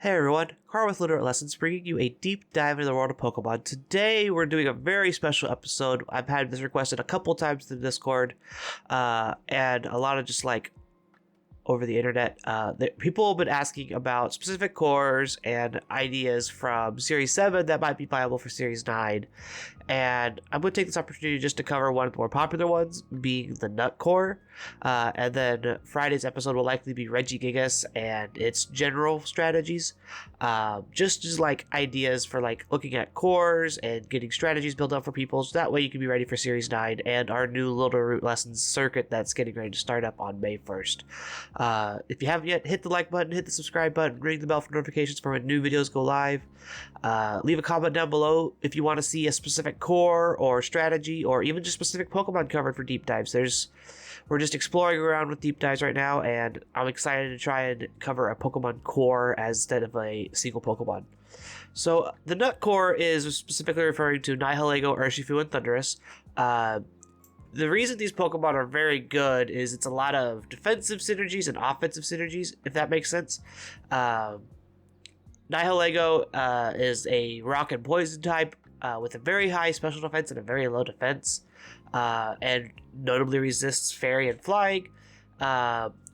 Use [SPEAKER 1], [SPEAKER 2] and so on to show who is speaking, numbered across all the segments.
[SPEAKER 1] Hey everyone, Car with Littleroot Lessons bringing you a deep dive into the world of Pokemon. Today we're doing a very special episode. I've had this requested a couple times in the Discord, and a lot of just like over the internet. People have been asking about specific cores and ideas from Series 7 that might be viable for Series 9. And I'm going to take this opportunity just to cover one of the more popular ones, being the Nut Core. And then Friday's episode will likely be Regigigas and its general strategies. Just like ideas for like looking at cores and getting strategies built up for people. So that way you can be ready for Series 9 and our new Littleroot Lessons circuit that's getting ready to start up on May 1st. If you haven't yet, hit the like button, hit the subscribe button, ring the bell for notifications for when new videos go live. Leave a comment down below if you want to see a specific core or strategy or even just specific Pokemon covered for deep dives. We're just exploring around with deep dives right now, and I'm excited to try and cover a Pokemon core instead of a single Pokemon. So the Nut Core is specifically referring to Nihilego, Urshifu, and Thundurus. The reason these Pokemon are very good is it's a lot of defensive synergies and offensive synergies, if that makes sense. Nihilego is a rock and poison type with a very high special defense and a very low defense, and notably resists fairy and flying,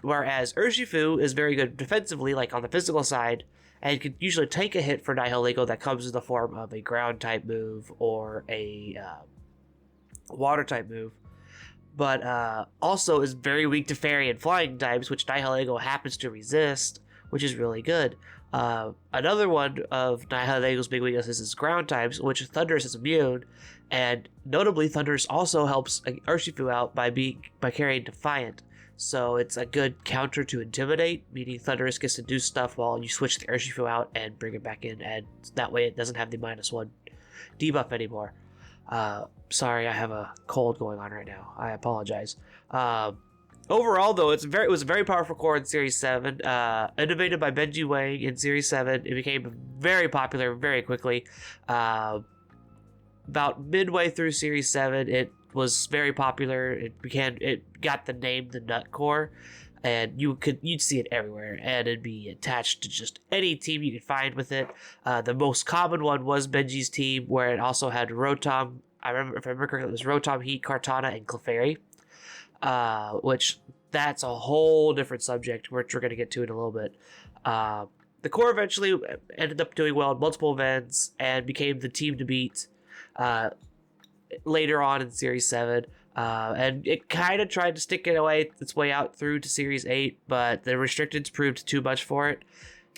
[SPEAKER 1] whereas Urshifu is very good defensively, like on the physical side, and can usually take a hit for Nihilego that comes in the form of a ground type move or a water type move, but also is very weak to fairy and flying types, which Nihilego happens to resist, which is really good. Another one of Nihilego's big weaknesses is ground types, which Thundurus is immune, and notably Thundurus also helps Urshifu out by carrying Defiant, so it's a good counter to Intimidate, meaning Thundurus gets to do stuff while you switch the Urshifu out and bring it back in, and that way it doesn't have the -1 debuff anymore. Sorry, I have a cold going on right now. I apologize. Overall, though, it was a very powerful core in Series 7. Innovated by Benji Wang in Series 7, it became very popular very quickly. About midway through Series 7, it was very popular. It got the name the Nut Core, and you'd see it everywhere, and it'd be attached to just any team you could find with it. The most common one was Benji's team, where it also had Rotom. If I remember correctly, it was Rotom, Heat, Kartana, and Clefairy. Which that's a whole different subject, which we're going to get to in a little bit. The core eventually ended up doing well in multiple events and became the team to beat later on in Series 7. And it kind of tried to stick its way out through to Series 8, but the restrictions proved too much for it.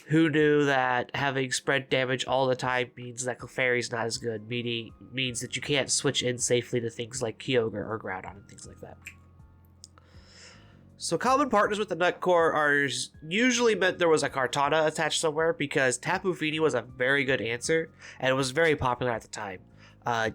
[SPEAKER 1] Who knew that having spread damage all the time means that Clefairy's not as good, means that you can't switch in safely to things like Kyogre or Groudon and things like that. So common partners with the Nut Core are usually meant there was a Kartana attached somewhere, because Tapu Fini was a very good answer, and it was very popular at the time.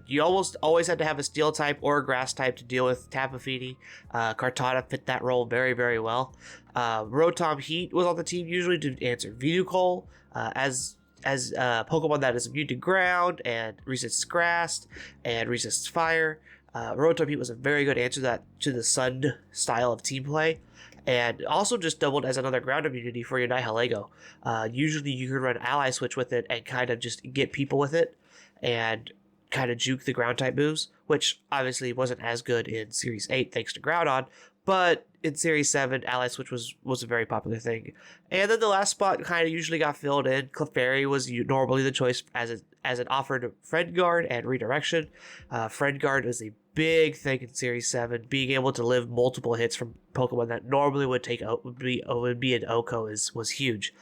[SPEAKER 1] You almost always had to have a Steel type or a Grass type to deal with Tapu Fini. Kartana fit that role very, very well. Rotom Heat was on the team usually to answer Venucoal, as a Pokemon that is immune to ground and resists grass and resists fire. Rotom Heat was a very good answer to the Sun style of team play, and also just doubled as another ground immunity for your Nihilego. Usually you could run Ally Switch with it and kind of just get people with it and kind of juke the ground type moves, which obviously wasn't as good in Series 8 thanks to Groudon, but in Series 7, Ally Switch was a very popular thing. And then the last spot kind of usually got filled in. Clefairy was normally the choice as it offered Friend Guard and Redirection. Friend Guard is a big thing in Series 7. Being able to live multiple hits from Pokemon that normally would be an Oko was huge.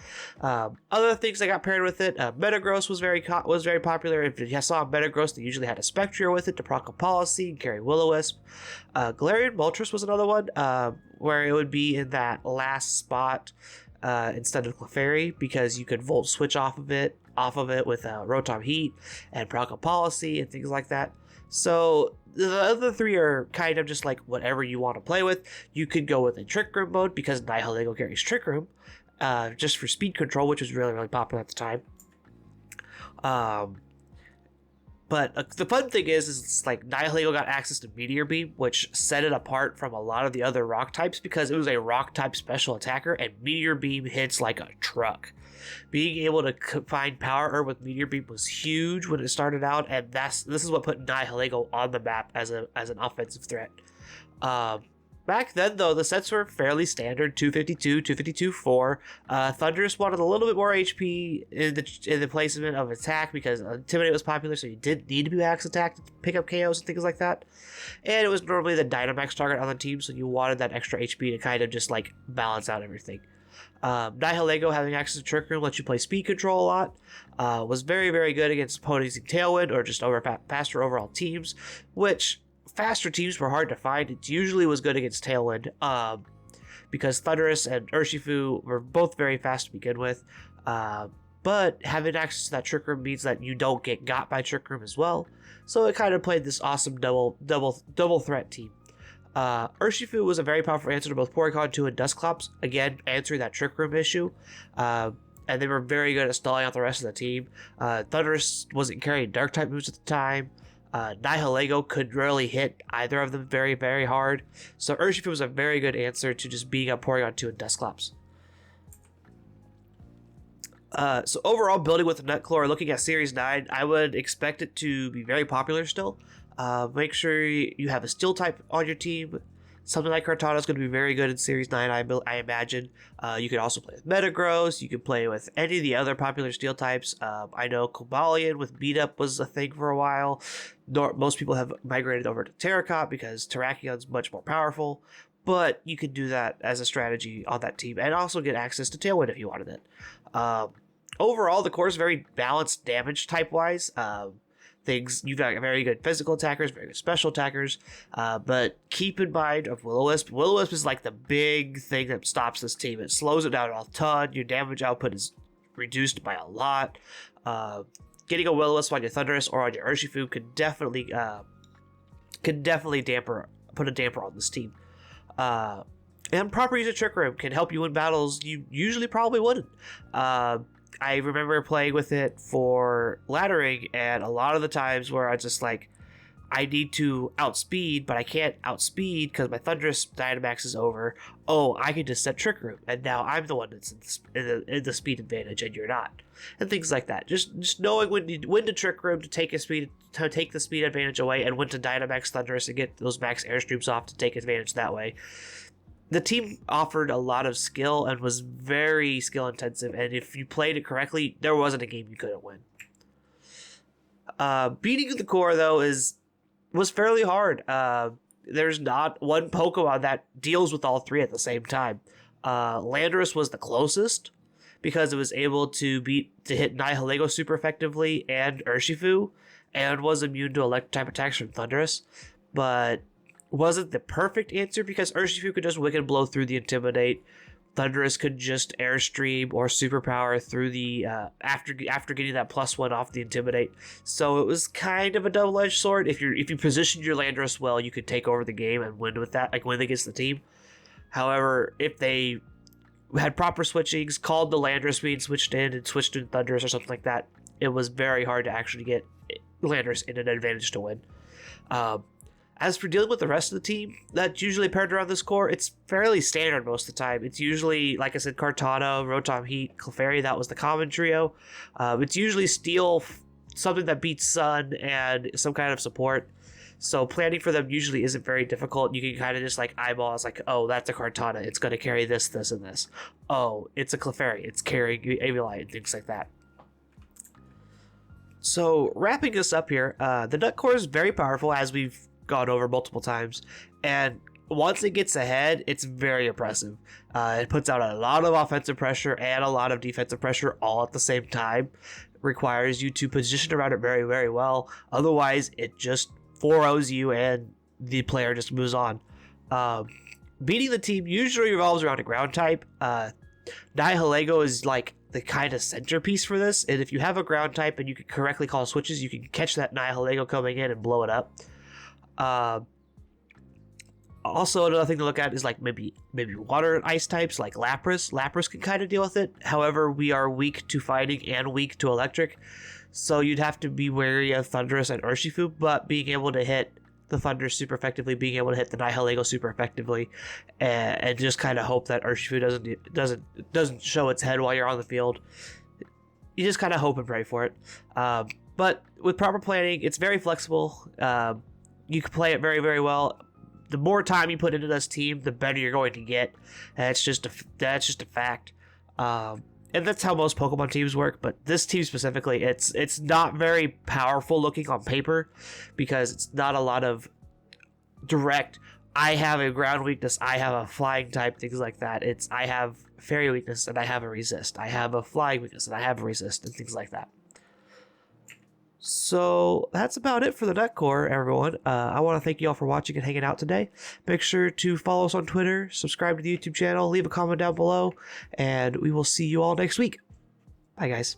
[SPEAKER 1] Other things that got paired with it, Metagross was very popular. If you saw Metagross, they usually had a Spectrier with it to proc a policy and carry Will-O-Wisp. Galarian Moltres was another one, where it would be in that last spot instead of Clefairy, because you could Volt Switch off of it with Rotom Heat and proc a policy and things like that. So the other three are kind of just like whatever you want to play with. You could go with a Trick Room mode, because Nihilego carries Trick Room, just for speed control, which was really, really popular at the time. But the fun thing is it's like Nihilego got access to Meteor Beam, which set it apart from a lot of the other rock types because it was a rock type special attacker, and Meteor Beam hits like a truck. Being able to find Power Herb with Meteor Beam was huge when it started out, and this is what put Nihilego on the map as an offensive threat. Back then, though, the sets were fairly standard: 252, 252, 4. Thundurus wanted a little bit more HP in the placement of attack because Intimidate was popular, so you didn't need to be max attack to pick up KOs and things like that. And it was normally the Dynamax target on the team, so you wanted that extra HP to kind of just like balance out everything. Nihilego having access to Trick Room lets you play speed control a lot. Was very, very good against opponents in Tailwind or just faster overall teams, which faster teams were hard to find. It usually was good against Tailwind because Thundurus and Urshifu were both very fast to begin with. But having access to that Trick Room means that you don't get got by Trick Room as well. So it kind of played this awesome double threat team. Urshifu was a very powerful answer to both Porygon 2 and Dusclops, again answering that Trick Room issue. And they were very good at stalling out the rest of the team. Thundurus wasn't carrying Dark type moves at the time. Nihilego couldn't really hit either of them very, very hard. So Urshifu was a very good answer to just beating up Porygon 2 and Dusclops. So overall, building with the Nutclaw, looking at Series 9, I would expect it to be very popular still. Make sure you have a Steel type on your team. Something like Kartana is going to be very good in Series 9, I imagine. You could also play with Metagross. You could play with any of the other popular Steel types. I know Cobalion with Beat Up was a thing for a while. Most people have migrated over to Terracotta because Terrakion much more powerful. But you could do that as a strategy on that team and also get access to Tailwind if you wanted it. Overall, the core is very balanced damage type-wise. You've got very good physical attackers, very good special attackers, but keep in mind of Will-O-Wisp. Will-O-Wisp is like the big thing that stops this team. It slows it down a ton. Your damage output is reduced by a lot. Getting a Will-O-Wisp on your Thundurus or on your Urshifu could definitely put a damper on this team. And proper use of Trick Room can help you win battles you usually probably wouldn't. I remember playing with it for laddering, and a lot of the times where I just like, I need to outspeed, but I can't outspeed because my Thundurus Dynamax is over. Oh, I can just set Trick Room, and now I'm the one that's in the speed advantage, and you're not, and things like that. Just knowing when to Trick Room to take the speed advantage away, and when to Dynamax Thundurus and get those max airstreams off to take advantage that way. The team offered a lot of skill and was very skill intensive, and if you played it correctly, there wasn't a game you couldn't win. Beating the core, though, was fairly hard. There's not one Pokemon that deals with all three at the same time. Landorus was the closest because it was able to hit Nihilego super effectively and Urshifu, and was immune to electric type attacks from Thundurus, but wasn't the perfect answer because Urshifu could just Wicked Blow through the Intimidate. Thundurus could just Airstream or Superpower through the after getting that +1 off the Intimidate. So it was kind of a double-edged sword. If you positioned your Landorus well, you could take over the game and win with that, like win against the team. However, if they had proper switchings, called the Landorus being switched in and switched to Thundurus or something like that, it was very hard to actually get Landorus in an advantage to win. As for dealing with the rest of the team that's usually paired around this core, it's fairly standard most of the time. It's usually, like I said, Kartana, Rotom Heat, Clefairy, that was the common trio. It's usually Steel, something that beats Sun, and some kind of support. So planning for them usually isn't very difficult. You can kind of just like eyeball, it's like, oh, that's a Kartana, it's going to carry this, this, and this. Oh, it's a Clefairy, it's carrying Eviolite, and things like that. So wrapping us up here, the Nut Core is very powerful, as we've gone over multiple times, and once it gets ahead, it's very impressive. It puts out a lot of offensive pressure and a lot of defensive pressure all at the same time. It requires you to position around it very, very well. Otherwise, it just 4-0s you and the player just moves on. Beating the team usually revolves around a ground type. Nihilego is like the kind of centerpiece for this, and if you have a ground type and you can correctly call switches, you can catch that Nihilego coming in and blow it up. Also, another thing to look at is like maybe water and ice types like Lapras. Lapras can kind of deal with it. However, we are weak to fighting and weak to electric, so you'd have to be wary of Thundurus and Urshifu. But being able to hit the Thundurus super effectively, being able to hit the Nihilego super effectively, and just kind of hope that Urshifu doesn't show its head while you're on the field. You just kind of hope and pray for it. But with proper planning, it's very flexible. You can play it very, very well. The more time you put into this team, the better you're going to get. That's just a fact. And that's how most Pokemon teams work. But this team specifically, it's not very powerful looking on paper because it's not a lot of direct. I have a ground weakness. I have a flying type. Things like that. I have fairy weakness and I have a resist. I have a flying weakness and I have a resist and things like that. So that's about it for the Nut Core, everyone. I want to thank you all for watching and hanging out today. Make sure to follow us on Twitter, subscribe to the YouTube channel, leave a comment down below, and we will see you all next week. Bye, guys.